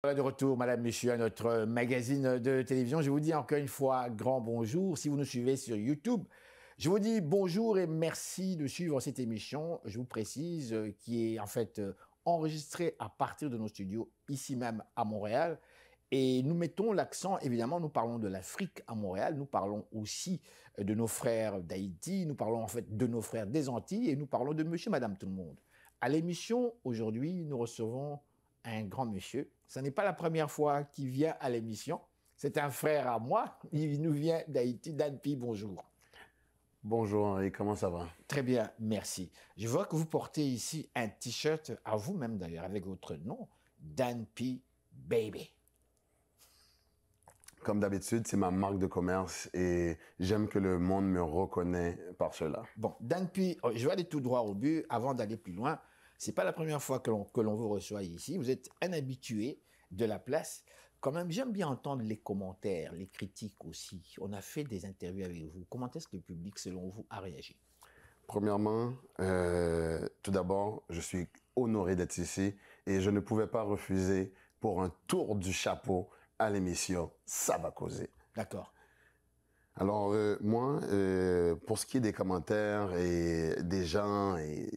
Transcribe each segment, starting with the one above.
Voilà de retour, madame, monsieur, à notre magazine de télévision. Je vous dis encore une fois grand bonjour. Si vous nous suivez sur YouTube, je vous dis bonjour et merci de suivre cette émission. Je vous précise qui est en fait enregistrée à partir de nos studios ici même à Montréal. Et nous mettons l'accent, évidemment, nous parlons de l'Afrique à Montréal, nous parlons aussi de nos frères d'Haïti, nous parlons en fait de nos frères des Antilles et nous parlons de monsieur, madame, tout le monde. À l'émission, aujourd'hui, nous recevons un grand monsieur. Ce n'est pas la première fois qu'il vient à l'émission. C'est un frère à moi. Il nous vient d'Haïti. Dan P, bonjour. Bonjour Henri, comment ça va? Très bien, merci. Je vois que vous portez ici un t-shirt, à vous-même d'ailleurs, avec votre nom, Dan P Baby. Comme d'habitude, c'est ma marque de commerce et j'aime que le monde me reconnaît par cela. Bon, Dan P, je vais aller tout droit au but avant d'aller plus loin. C'est pas la première fois que l'on vous reçoit ici. Vous êtes un habitué de la place. Quand même, j'aime bien entendre les commentaires, les critiques aussi. On a fait des interviews avec vous. Comment est-ce que le public, selon vous, a réagi? Premièrement, tout d'abord, je suis honoré d'être ici et je ne pouvais pas refuser pour un tour du chapeau à l'émission Ça va causer. D'accord. Alors moi, pour ce qui est des commentaires et des gens et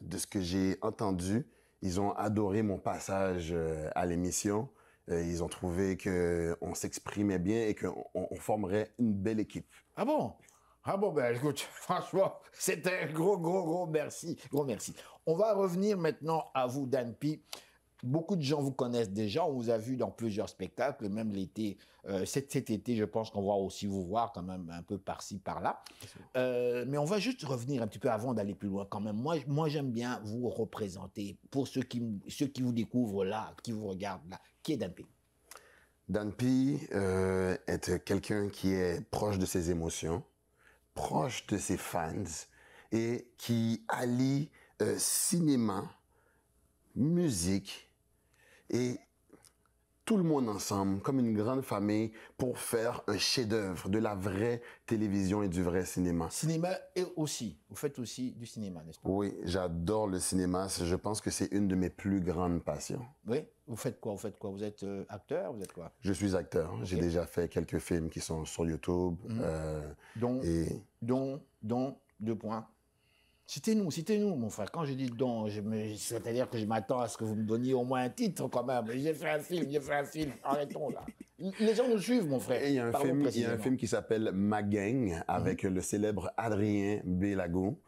de ce que j'ai entendu, ils ont adoré mon passage à l'émission. Ils ont trouvé que on s'exprimait bien et qu'on formerait une belle équipe. Ah bon? Ah bon, ben écoute, franchement, c'est un gros merci. Gros merci. On va revenir maintenant à vous, Dan P. Beaucoup de gens vous connaissent déjà, on vous a vu dans plusieurs spectacles, même l'été, cet été, je pense qu'on va aussi vous voir quand même un peu par-ci, par-là. Mais on va juste revenir un petit peu avant d'aller plus loin quand même. Moi j'aime bien vous représenter pour ceux qui vous découvrent là, qui vous regardent là. Qui est Dan P? Dan P est quelqu'un qui est proche de ses émotions, proche de ses fans et qui allie cinéma, musique et tout le monde ensemble, comme une grande famille, pour faire un chef-d'œuvre de la vraie télévision et du vrai cinéma. Cinéma et aussi, vous faites aussi du cinéma, n'est-ce pas? Oui, j'adore le cinéma. Je pense que c'est une de mes plus grandes passions. Oui, vous faites quoi? Vous êtes acteur, vous êtes quoi? Je suis acteur. Okay. J'ai déjà fait quelques films qui sont sur YouTube. Dont, deux points. Citez-nous, mon frère. Quand je dis don, c'est-à-dire que je m'attends à ce que vous me donniez au moins un titre quand même. J'ai fait un film. Arrêtons là. Les gens nous suivent, mon frère. Et il y a un film qui s'appelle Ma Gang avec le célèbre Adrien Bélago,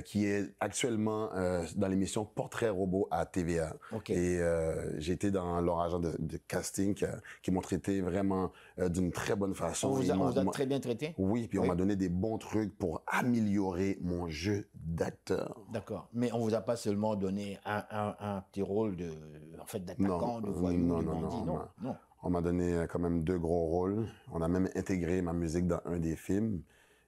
qui est actuellement dans l'émission Portrait Robot à TVA. Okay. Et j'ai été dans leur agent de casting qui m'ont traité vraiment d'une très bonne façon. On vous a très bien traité? Oui, puis on m'a donné des bons trucs pour améliorer mon jeu d'acteur. D'accord. Mais on vous a pas seulement donné un petit rôle d'attaquant, de voyou, de bandit, non. On m'a donné quand même 2 gros rôles. On a même intégré ma musique dans un des films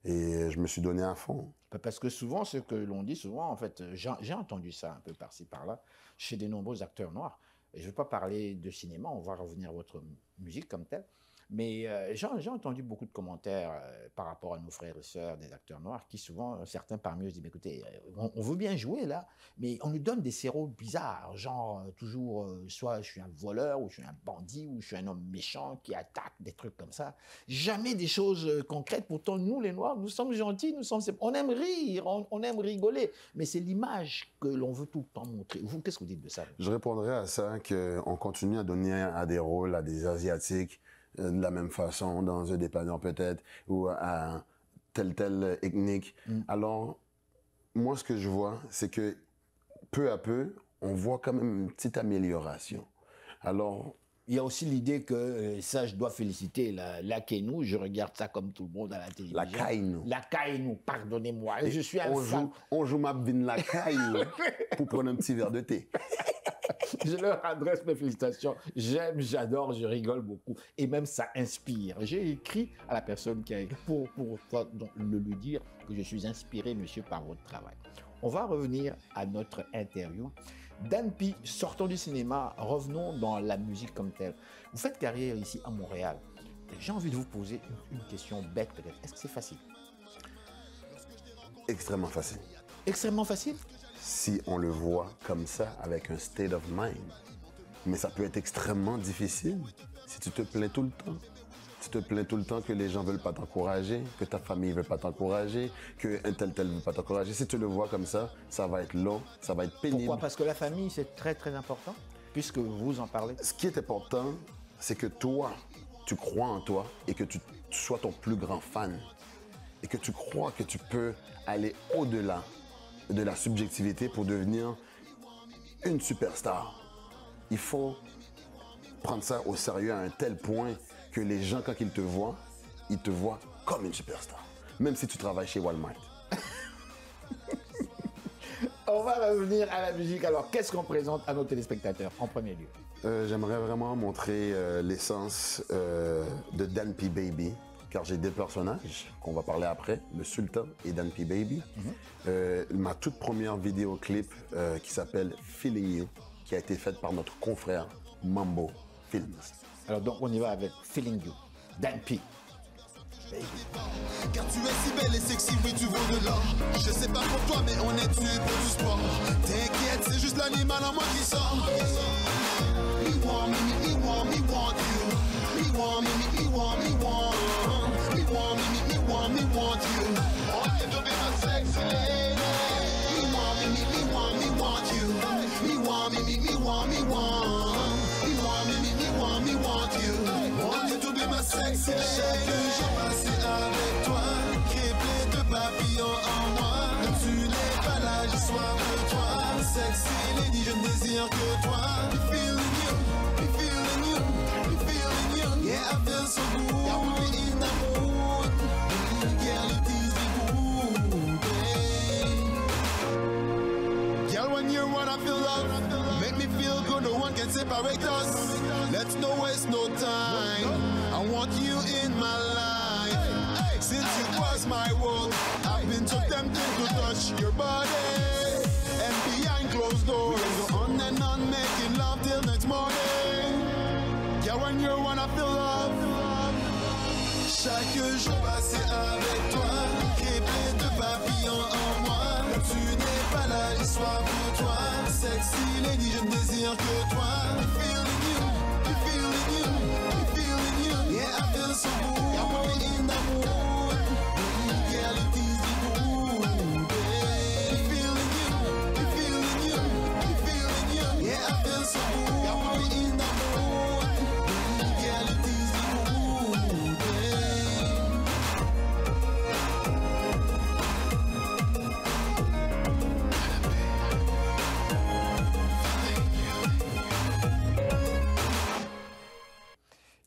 et je me suis donné à fond. Parce que souvent, ce que l'on dit souvent, en fait, j'ai entendu ça un peu par-ci, par-là, chez de nombreux acteurs noirs. Et je ne veux pas parler de cinéma, on va revenir à votre musique comme telle. Mais j'ai entendu beaucoup de commentaires par rapport à nos frères et sœurs des acteurs noirs qui souvent, certains parmi eux disent, écoutez, on veut bien jouer là, mais on nous donne des héros bizarres, genre toujours, soit je suis un voleur, ou je suis un bandit, ou je suis un homme méchant qui attaque, des trucs comme ça. Jamais des choses concrètes. Pourtant, nous les Noirs, nous sommes gentils, on aime rire, on aime rigoler, mais c'est l'image que l'on veut tout le temps montrer. Vous, qu'est-ce que vous dites de ça? Je répondrai à ça qu'on continue à donner à des rôles à des Asiatiques, de la même façon, dans un dépanneur peut-être, ou à telle ethnique. Alors, moi, ce que je vois, c'est que peu à peu, on voit quand même une petite amélioration. Alors, il y a aussi l'idée que, ça, je dois féliciter la Kenou, je regarde ça comme tout le monde à la télévision. La Kainou. La Kainou, pardonnez-moi. Je suis un fan. On joue ma bine la Kainou pour prendre un petit verre de thé. Je leur adresse mes félicitations. J'aime, j'adore, je rigole beaucoup. Et même, ça inspire. J'ai écrit à la personne qui a écrit pour lui dire que je suis inspiré, monsieur, par votre travail. On va revenir à notre interview. Dan P, sortons du cinéma, revenons dans la musique comme telle. Vous faites carrière ici à Montréal. J'ai envie de vous poser une question bête peut-être. Est-ce que c'est facile? Extrêmement facile. Extrêmement facile? Si on le voit comme ça, avec un state of mind. Mais ça peut être extrêmement difficile si tu te plains tout le temps. Tu te plains tout le temps que les gens ne veulent pas t'encourager, que ta famille ne veut pas t'encourager, qu'un tel ne veut pas t'encourager. Si tu le vois comme ça va être long, ça va être pénible. Pourquoi? Parce que la famille, c'est très très important, puisque vous en parlez. Ce qui est important, c'est que toi, tu crois en toi et que tu sois ton plus grand fan. Et que tu crois que tu peux aller au-delà de la subjectivité pour devenir une superstar. Il faut prendre ça au sérieux à un tel point que les gens, quand ils te voient comme une superstar. Même si tu travailles chez Walmart. On va revenir à la musique. Alors, qu'est-ce qu'on présente à nos téléspectateurs en premier lieu? J'aimerais vraiment montrer l'essence de Dan P. Baby, car j'ai deux personnages qu'on va parler après, le Sultan et Dan P. Baby. Ma toute première vidéoclip qui s'appelle Feeling You, qui a été faite par notre confrère Mambo Films. Alors donc on y va avec Feeling You, Dan P. Baby. Car tu es si belle et sexy, oui tu vaux de l'or. Je sais pas pour toi mais on est tué pour du sport. T'inquiète, c'est juste l'animal en moi qui sort. Me want, me want, me want you. Me want, me want, me want. Me want, me want, me want you. Want you to be my sexy lady. Me want, me want, me want you. Me want, me want, me want. Me want, me want you. Want you to be my sexy lady. Chaque jour passé avec toi, qui est plein de papillons en moi. Tu n'es pas là, j'ai soif de toi. Sexy lady, je ne désire que toi. Me feeling you, me feeling you, me feeling you. Yeah, I feel so good. I will be in the mood. Girl, it is the mood, babe. Girl, when you're one, I feel love. Make me feel good, no one can separate us. Let's no waste no time. I want you in my life. Since you crossed my world, I've been so tempted to touch your body. And behind closed doors, go on and on making love till next morning. Yeah, when you're one, I feel love. Chaque jour passé avec toi, qui est plein de papillons en moi. Tu n'es pas là, j'ai soif de toi. Sexy lady, je ne désire que toi. Feeling you, feeling you, feeling you. Yeah, I feel so good. I want me in the mood. Girl, it is the mood, babe. Feeling you, feeling you, feeling you. Yeah, I feel so good. I want me in the mood. Girl, it is the mood, babe.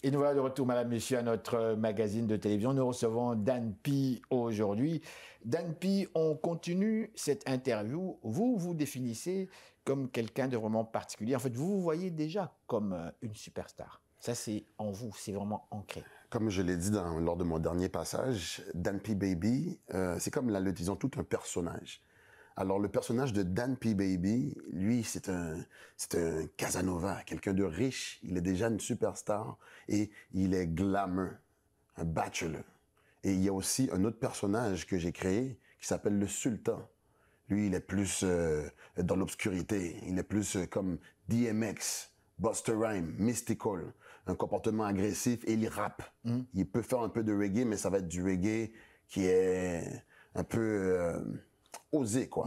Et nous voilà de retour, madame, monsieur, à notre magazine de télévision. Nous recevons Dan P aujourd'hui. Dan P, on continue cette interview. Vous vous définissez comme quelqu'un de vraiment particulier. En fait, vous vous voyez déjà comme une superstar. Ça, c'est en vous, c'est vraiment ancré. Comme je l'ai dit lors de mon dernier passage, Dan P. Baby, c'est comme là, disons, tout un personnage. Alors, le personnage de Dan P. Baby, lui, c'est un Casanova, quelqu'un de riche. Il est déjà une superstar et il est glamour, un bachelor. Et il y a aussi un autre personnage que j'ai créé qui s'appelle le Sultan. Lui, il est plus dans l'obscurité. Il est plus comme DMX, Busta Rhymes, Mystical, un comportement agressif et il rappe. Il peut faire un peu de reggae, mais ça va être du reggae qui est un peu osé, quoi.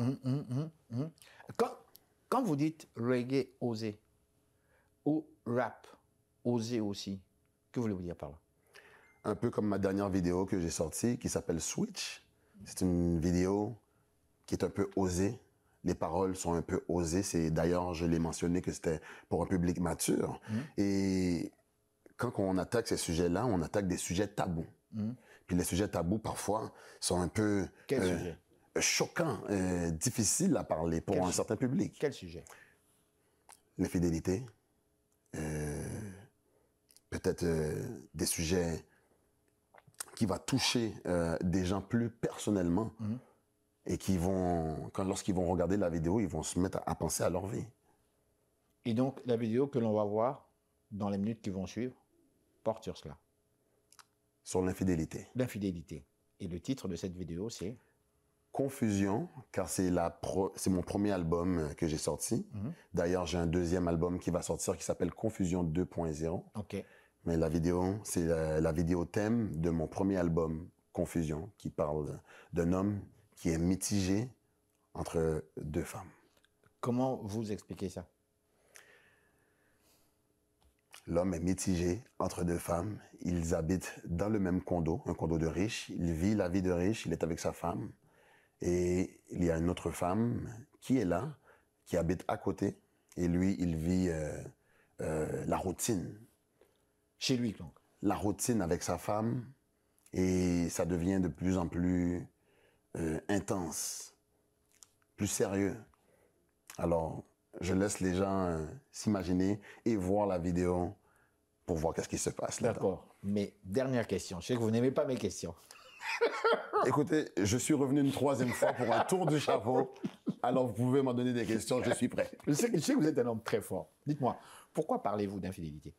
Quand vous dites reggae osé ou rap osé aussi, que voulez-vous dire par là? Un peu comme ma dernière vidéo que j'ai sortie qui s'appelle Switch. C'est une vidéo qui est un peu osée. Les paroles sont un peu osées. C'est d'ailleurs, je l'ai mentionné que c'était pour un public mature. Et quand on attaque ces sujets-là, on attaque des sujets tabous. Puis les sujets tabous, parfois, sont un peu Quel sujet? choquants, difficiles à parler pour un certain public. Quel sujet? L'infidélité, peut-être des sujets qui vont toucher des gens plus personnellement et qui vont, lorsqu'ils vont regarder la vidéo, ils vont se mettre à penser à leur vie. Et donc, la vidéo que l'on va voir dans les minutes qui vont suivre porte sur cela. Sur l'infidélité. L'infidélité. Et le titre de cette vidéo, c'est Confusion, car c'est mon premier album que j'ai sorti. D'ailleurs, j'ai un deuxième album qui va sortir qui s'appelle Confusion 2.0. OK. Mais la vidéo, c'est la vidéo thème de mon premier album, Confusion, qui parle d'un homme qui est mitigé entre deux femmes. Comment vous expliquez ça? L'homme est mitigé entre deux femmes. Ils habitent dans le même condo, un condo de riche. Il vit la vie de riche, il est avec sa femme. Et il y a une autre femme qui est là, qui habite à côté. Et lui, il vit la routine. Chez lui, donc. La routine avec sa femme. Et ça devient de plus en plus intense, plus sérieux. Alors, je laisse les gens s'imaginer et voir la vidéo pour voir qu'est-ce qui se passe là-dedans. D'accord. Mais dernière question. Je sais que vous n'aimez pas mes questions. Écoutez, je suis revenu une 3e fois pour un tour du chapeau. Alors, vous pouvez m'en donner des questions, je suis prêt. Je sais que vous êtes un homme très fort. Dites-moi, pourquoi parlez-vous d'infidélité?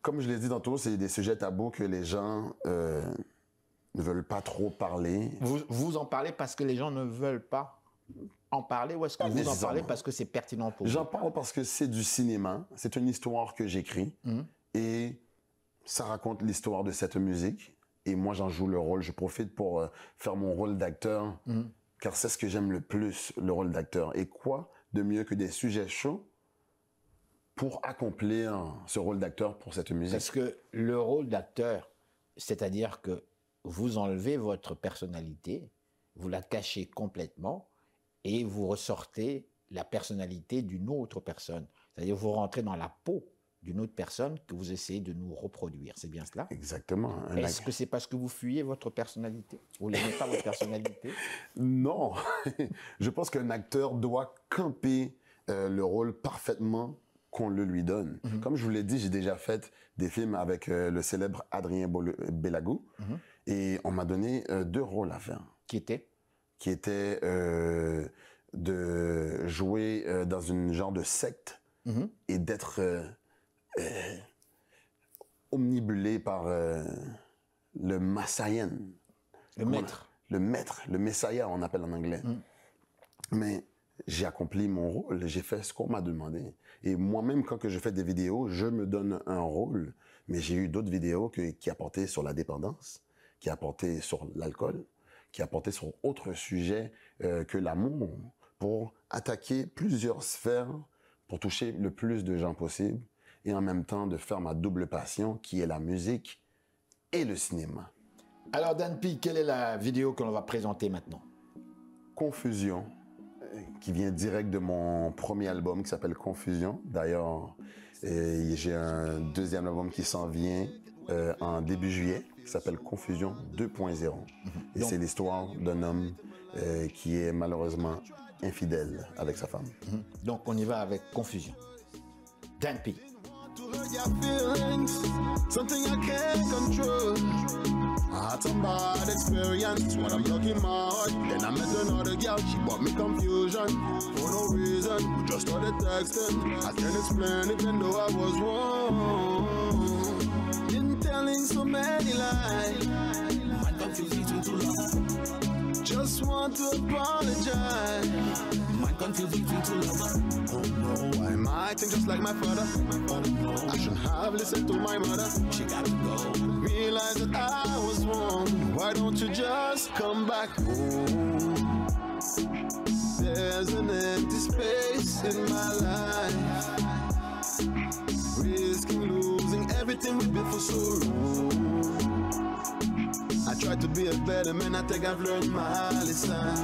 Comme je l'ai dit tantôt, c'est des sujets tabous que les gens ne veulent pas trop parler. Vous en parlez parce que les gens ne veulent pas en parler, ou est-ce que vous en parlez parce que c'est pertinent pour vous? J'en parle parce que c'est du cinéma, c'est une histoire que j'écris et ça raconte l'histoire de cette musique et moi j'en joue le rôle, je profite pour faire mon rôle d'acteur car c'est ce que j'aime le plus, le rôle d'acteur. Et quoi de mieux que des sujets chauds pour accomplir ce rôle d'acteur pour cette musique? Parce que le rôle d'acteur, c'est-à-dire que vous enlevez votre personnalité, vous la cachez complètement et vous ressortez la personnalité d'une autre personne. C'est-à-dire vous rentrez dans la peau d'une autre personne que vous essayez de nous reproduire. C'est bien cela? Exactement. Est-ce que c'est parce que vous fuyez votre personnalité? Vous n'aimez pas votre personnalité? Non. Je pense qu'un acteur doit camper le rôle parfaitement qu'on le lui donne. Comme je vous l'ai dit, j'ai déjà fait des films avec le célèbre Adrien Bellagou et on m'a donné 2 rôles à faire. Qui était? Qui était de jouer dans une genre de secte et d'être omnibulé par le Massaïen. Le maître. Le maître, le Messiah, on appelle en anglais. Mais j'ai accompli mon rôle, j'ai fait ce qu'on m'a demandé. Et moi-même, quand je fais des vidéos, je me donne un rôle. Mais j'ai eu d'autres vidéos qui apportaient sur la dépendance, qui apportaient sur l'alcool, qui apportaient sur autres sujets que l'amour, pour attaquer plusieurs sphères, pour toucher le plus de gens possible, et en même temps de faire ma double passion, qui est la musique et le cinéma. Alors Dan P, quelle est la vidéo que l'on va présenter maintenant? Confusion, qui vient direct de mon premier album qui s'appelle Confusion. D'ailleurs, j'ai un deuxième album qui s'en vient en début juillet, qui s'appelle Confusion 2.0. Et c'est l'histoire d'un homme qui est malheureusement infidèle avec sa femme. Donc on y va avec Confusion. Dan P. To hurt your feelings, something I can't control. I had some bad experience when I'm broken my heart. Then I met another girl, she brought me confusion for no reason. We just started texting. I can't explain even though I was wrong. Been telling so many lies. I'm confused between two lovers. Just want to apologize. I'm confused between two lovers. Oh no, why am I acting just like my father? Oh no, I shouldn't have listened to my mother. She got to go. Realize that I was wrong. Why don't you just come back home? There's an empty space in my life. Risking losing everything we built for so long. I tried to be a better man, I think I've learned my lesson.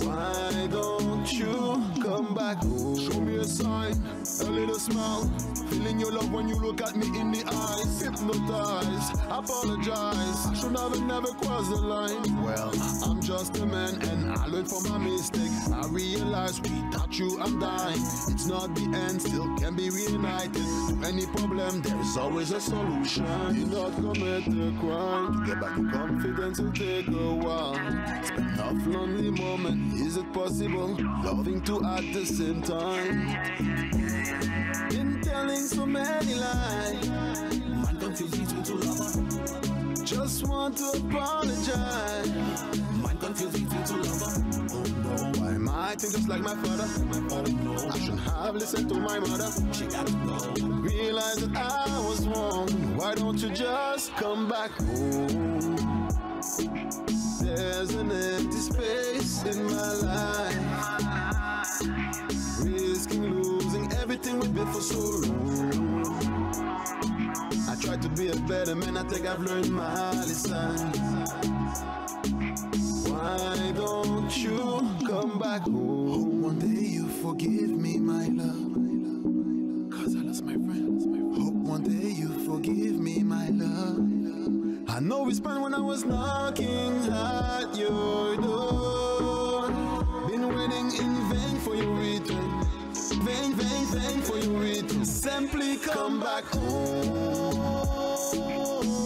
Why don't you come back home? Show me a sign, a little smile. Feeling your love when you look at me in the eyes. Hypnotized, apologize. I should have never crossed the line. Well, I'm just a man and I learned from my mistake. I realize without you I'm dying. It's not the end, still can be reunited. To any problem, there is always a solution. Do not commit the crime. To get back to confidence will take a while. Spend enough lonely moments. Is it possible? Loving two at the same time. Been telling so many lies. Man confused between two lovers. Just want want to apologize. Mind confusing to lover. Oh no, why am I acting just like my father? Oh no, I shouldn't have listened to my mother. She gotta go. Realize that I was wrong. Why don't you just come back home? There's an empty space in my life. Risking losing everything we've been for so long. I tried to be a better man, I think I've learned my lesson. Why don't you come back home? Hope one day you forgive me, my love. Cause I lost my friend. Hope one day you forgive me, my love. I know it's fun when I was knocking at your door. Been waiting in vain for your return. Vain, vain, vain for your return. Simply come back home.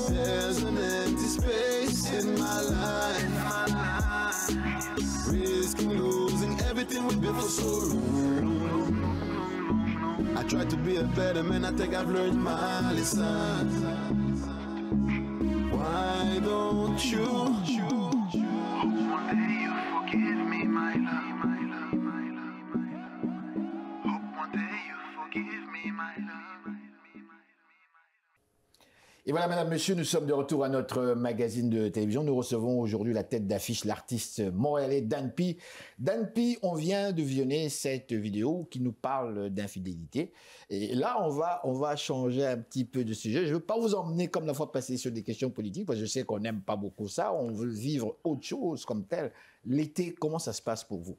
There's an empty space in my life. Risking losing everything we've been for so long. I tried to be a better man, I think I've learned my lesson. Why don't you? Hope one day you forgive me, my love. Hope one day you forgive me, my love. Et voilà, madame, monsieur, nous sommes de retour à notre magazine de télévision. Nous recevons aujourd'hui la tête d'affiche, l'artiste montréalais Dan P. Dan P, on vient de visionner cette vidéo qui nous parle d'infidélité. Et là, on va changer un petit peu de sujet. Je ne veux pas vous emmener comme la fois passée sur des questions politiques, parce que je sais qu'on n'aime pas beaucoup ça. On veut vivre autre chose comme tel. L'été, comment ça se passe pour vous?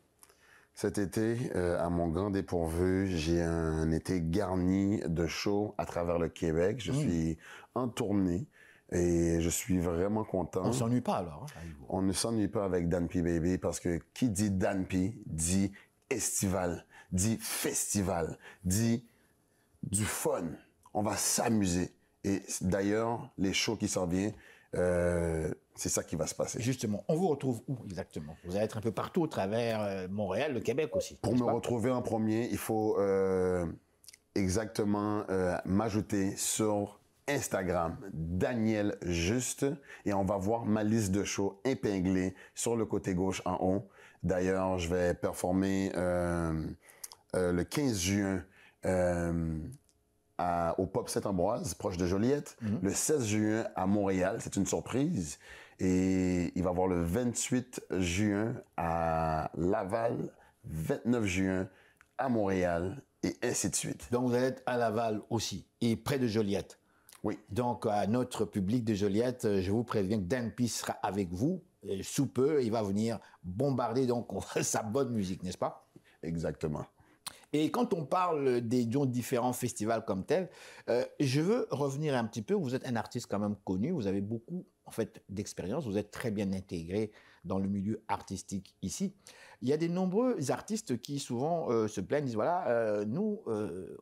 Cet été, à mon grand dépourvu, j'ai un été garni de shows à travers le Québec. Je suis en tournée et je suis vraiment content. On ne s'ennuie pas alors? Hein? On ne s'ennuie pas avec Dan P Baby parce que qui dit Dan P dit estival, dit festival, dit du fun. On va s'amuser. Et d'ailleurs, les shows qui s'en viennent, c'est ça qui va se passer. Justement, on vous retrouve où exactement? Vous allez être un peu partout au travers Montréal, le Québec aussi. Pour me retrouver en premier, il faut exactement m'ajouter sur Instagram, Daniel Juste, et on va voir ma liste de shows épinglée sur le côté gauche en haut. D'ailleurs, je vais performer le 15 juin au Pop Saint-Ambroise, proche de Joliette. Le 16 juin à Montréal, c'est une surprise. Et il va y avoir le 28 juin à Laval, 29 juin à Montréal, et ainsi de suite. Donc, vous allez être à Laval aussi, et près de Joliette. Oui. Donc, à notre public de Joliette, je vous préviens que Dan P sera avec vous. Sous peu, il va venir bombarder donc sa bonne musique, n'est-ce pas? Exactement. Et quand on parle des différents festivals comme tels, je veux revenir un petit peu. Vous êtes un artiste quand même connu, vous avez beaucoup en fait d'expérience, vous êtes très bien intégré dans le milieu artistique ici. Il y a de nombreux artistes qui souvent se plaignent, disent voilà, nous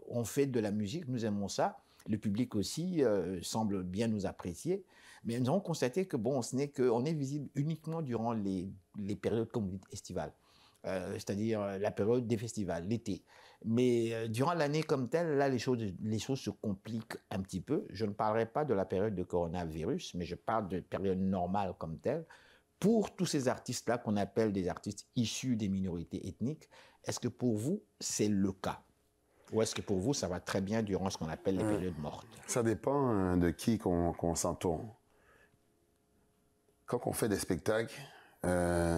on fait de la musique, nous aimons ça. Le public aussi semble bien nous apprécier, mais nous avons constaté que bon, on est visible uniquement durant les périodes comme vous dites estivales. C'est-à-dire la période des festivals, l'été. Mais durant l'année comme telle, là, les choses se compliquent un petit peu. Je ne parlerai pas de la période de coronavirus, mais je parle de période normale comme telle. Pour tous ces artistes-là qu'on appelle des artistes issus des minorités ethniques, est-ce que pour vous, c'est le cas? Ou est-ce que pour vous, ça va très bien durant ce qu'on appelle les périodes mortes? Ça dépend de qui qu'on s'entoure. Quand on fait des spectacles,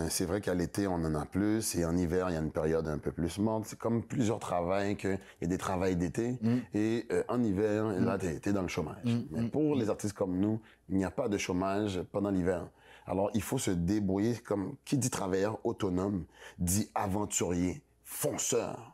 c'est vrai qu'à l'été, on en a plus, et en hiver, il y a une période un peu plus morte. C'est comme plusieurs travails, il y a des travails d'été, et en hiver, là, t'es dans le chômage. Mais pour les artistes comme nous, il n'y a pas de chômage pendant l'hiver. Alors, il faut se débrouiller, comme qui dit travailleur autonome, dit aventurier, fonceur.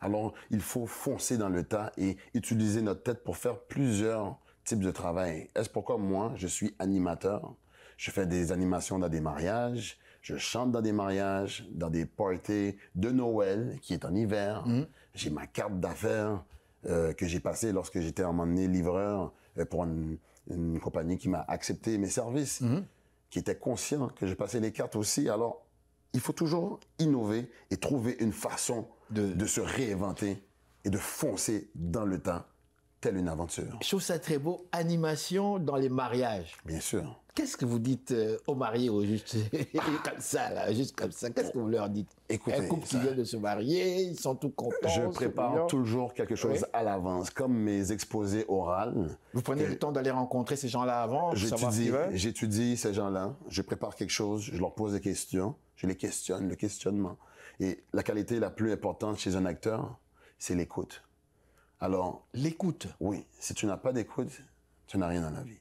Alors, il faut foncer dans le tas et utiliser notre tête pour faire plusieurs types de travail. Est-ce pourquoi moi, je suis animateur? Je fais des animations dans des mariages, je chante dans des mariages, dans des parties de Noël, qui est en hiver. J'ai ma carte d'affaires que j'ai passée lorsque j'étais à un moment donné livreur pour une compagnie qui m'a accepté mes services, qui était conscient que je passais les cartes aussi. Alors, il faut toujours innover et trouver une façon de se réinventer et de foncer dans le temps telle une aventure. Je trouve ça très beau. Animation dans les mariages. Bien sûr. Qu'est-ce que vous dites aux mariés, juste comme ça, là, juste comme ça? Qu'est-ce que vous leur dites? Écoutez, un couple qui vient de se marier, ils sont tout contents. Je prépare toujours quelque chose à l'avance, comme mes exposés orales. Vous prenez le temps d'aller rencontrer ces gens-là avant, pour savoir ce qu'ils veulent? J'étudie ces gens-là, je prépare quelque chose, je leur pose des questions, je les questionne, le questionnement. Et la qualité la plus importante chez un acteur, c'est l'écoute. Alors... L'écoute? Oui. Si tu n'as pas d'écoute, tu n'as rien dans la vie.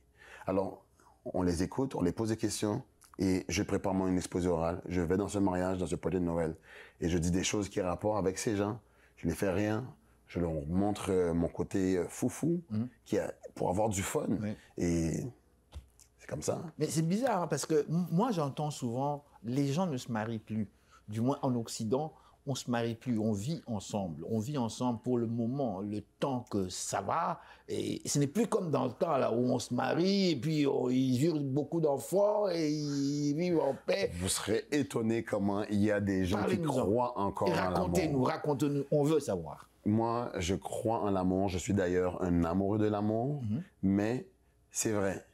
Alors, on les écoute, on les pose des questions et je prépare mon exposé oral. Je vais dans ce mariage, dans ce party de Noël et je dis des choses qui ont rapport avec ces gens. Je ne les fais rien. Je leur montre mon côté foufou pour avoir du fun. Oui. Et c'est comme ça. Mais c'est bizarre hein, parce que moi, j'entends souvent les gens ne se marient plus. Du moins en Occident, on ne se marie plus, on vit ensemble. On vit ensemble pour le moment, le temps que ça va. Et ce n'est plus comme dans le temps là, où on se marie et puis ils eurent beaucoup d'enfants et ils vivent en paix. Vous serez étonné comment il y a des gens qui croient encore en l'amour. Racontez-nous, racontez-nous, on veut savoir. Moi, je crois en l'amour. Je suis d'ailleurs un amoureux de l'amour, mais c'est vrai.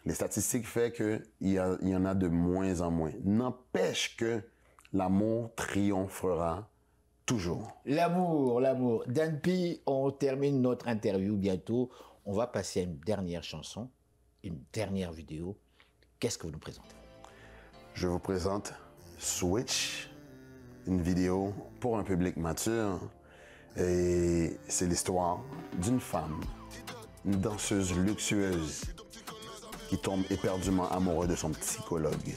Les statistiques font qu'il y en a de moins en moins. N'empêche que l'amour triomphera toujours. L'amour, l'amour. Dan P, on termine notre interview bientôt. On va passer à une dernière chanson, une dernière vidéo. Qu'est-ce que vous nous présentez? Je vous présente Switch, une vidéo pour un public mature. Et c'est l'histoire d'une femme, une danseuse luxueuse qui tombe éperdument amoureuse de son psychologue.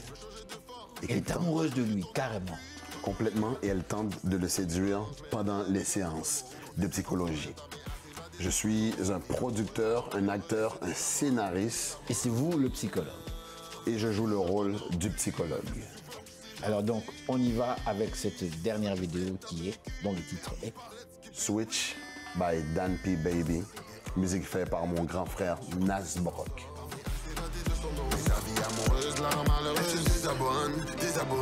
Elle est amoureuse de lui, carrément. Complètement, et elle tente de le séduire pendant les séances de psychologie. Je suis un producteur, un acteur, un scénariste. Et c'est vous le psychologue. Et je joue le rôle du psychologue. Alors donc, on y va avec cette dernière vidéo dont le titre est Switch by Dan P Baby, musique faite par mon grand frère Nasbrock. Sa vie amoureuse, la malheureuse, elle se désabonne, désabonne.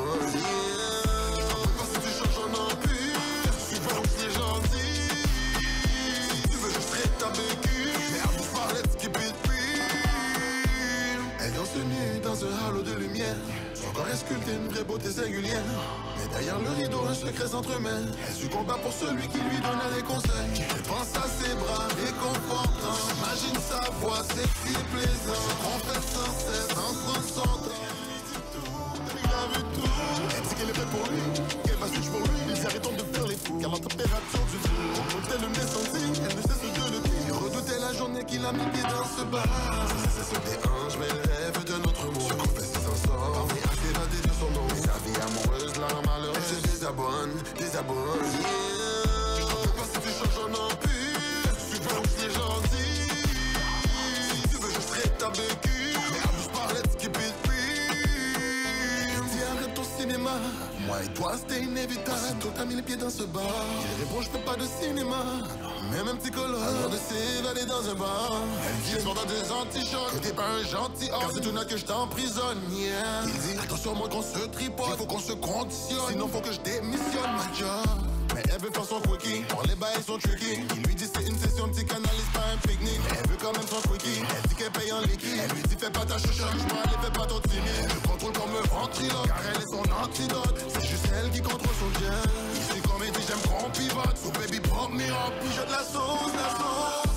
Parce que tu changes en empire, tu penses que c'est gentil. Si tu veux, je serai ta béquille. Mais à vous parler de skip it, elle danse nue dans un halo de lumière. Son corps est sculpté, une vraie beauté singulière. Mais derrière le rideau, un secret s'entremêle. Elle se combat pour celui qui lui donne des conseils. Elle pense à ses bras réconfortants. Imagine sa voix sexy, plaisant. On fait sans cesse, sans prendre son temps. Elle a vu tout. Elle dit qu'elle est faite pour lui, qu'elle va switch pour lui. Ils arrêtent de faire les fous, car la température du jour. On comptait le descenti, elle ne cesse de le dire. Redoutait la journée qu'il a mis pied dans ce bar. Ça se déhanche, mais elle rêve d'un autre mot. Se confesse et s'en sort, parvient à s'évader de son nom. Sa vie amoureuse, la malheureuse, elle se désabonne, désabonne. Yeah. Je sais pas si tu changes en empire, tu penses que c'est gentil. Si tu veux, je serai ta béquille. Mais abuse par let's keep it real. Dis arrête au cinéma, moi et toi c'était inévitable. Toi t'as mis les pieds dans ce bar. Il répond je fais pas de cinéma. Même un psychologue avant de s'évader dans un bar. Elle dit pendant des antichocs que t'es pas un gentil homme. Car c'est tout net que je t'emprisonne, yeah. Il dit attention moi qu'on se tripote, il faut qu'on se conditionne. Sinon faut que je démissionne ma job. Mais elle veut faire son quickie, pour les bails sont tricky. Il lui dit c'est une session de psychanalyse, pas un pique-nique. Mais elle veut quand même son quickie, elle dit qu'elle paye en liquide. Elle lui dit fais pas ta choucha, je m'en allais, fais pas ton timide. Elle le contrôle comme un ventriloque, car elle est son antidote. C'est juste elle qui contrôle son bien. Ici comme elle dit j'aime qu'on pivote. So baby pump me up, puis je de la sauce, la sauce.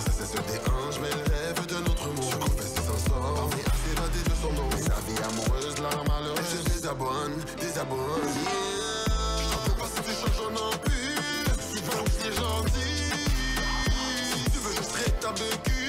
Ça se déhanche, mais elle rêve d'un autre mot. Se confesse et s'en sort, parvient à s'évader de son nom. Sa vie amoureuse, la malheureuse, elle se désabonne, désabonne, yeah. Si tu changes en empire, tu penses que c'est gentil. Si tu veux, je serai ta béquille.